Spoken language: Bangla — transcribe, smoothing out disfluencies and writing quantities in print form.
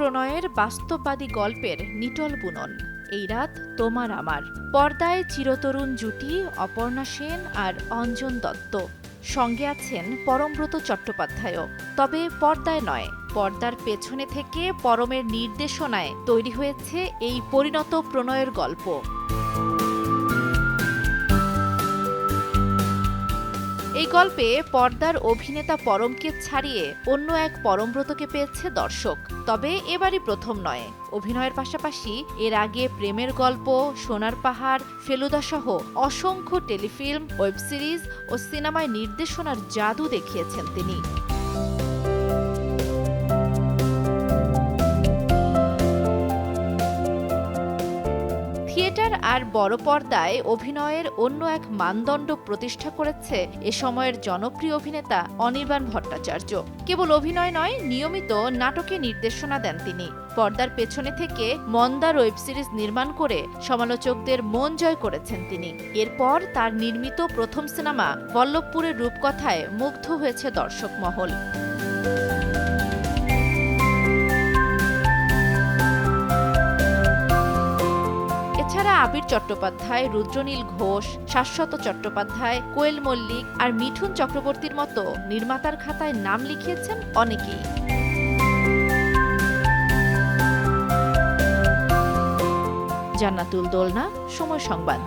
প্রণয়ের বাস্তববাদী গল্পের নিটল বুনন। এই রাত তোমার আমার। পর্দায় চিরতরুণ জুটি অপর্ণা সেন আর অঞ্জন দত্ত। সঙ্গে আছেন পরমব্রত চট্টোপাধ্যায়ও। তবে পর্দায় নয়, পর্দার পেছনে থেকে পরমের নির্দেশনায় তৈরি হয়েছে এই পরিণত প্রণয়ের গল্প। এই গল্পে পর্দার অভিনেতা পরমকে ছাড়িয়ে অন্য এক পরমব্রতকে পেয়েছে দর্শক। তবে এবারই প্রথম নয়। অভিনয়ের পাশাপাশি এর আগে প্রেমের গল্প, সোনার পাহাড়, ফেলুদা সহ অসংখ্য টেলিফিল্ম, ওয়েব সিরিজ ও সিনেমায় নির্দেশনার জাদু দেখিয়েছেন তিনি। থিয়েটার আর বড় পর্দায় অভিনয়ের অন্য এক মানদণ্ড প্রতিষ্ঠা করেছে এ সময়ের জনপ্রিয় অভিনেতা অনির্বাণ ভট্টাচার্য। কেবল অভিনয় নয়, নিয়মিত নাটকে নির্দেশনা দেন তিনি। পর্দার পেছনে থেকে মন্দার ওয়েব সিরিজ নির্মাণ করে সমালোচকদের মন জয় করেছেন তিনি। এরপর তার নির্মিত প্রথম সিনেমা বল্লভপুরের রূপকথায় মুগ্ধ হয়েছে দর্শক মহল। এছাড়া আবির চট্টোপাধ্যায়, রুদ্রনীল ঘোষ, শাশ্বত চট্টোপাধ্যায়, কোয়েল মল্লিক আর মিঠুন চক্রবর্তীর মতো নির্মাতার খাতায় নাম লিখিয়েছেন অনেকেই। জান্নাতুল দোলনা, সময় সংবাদ।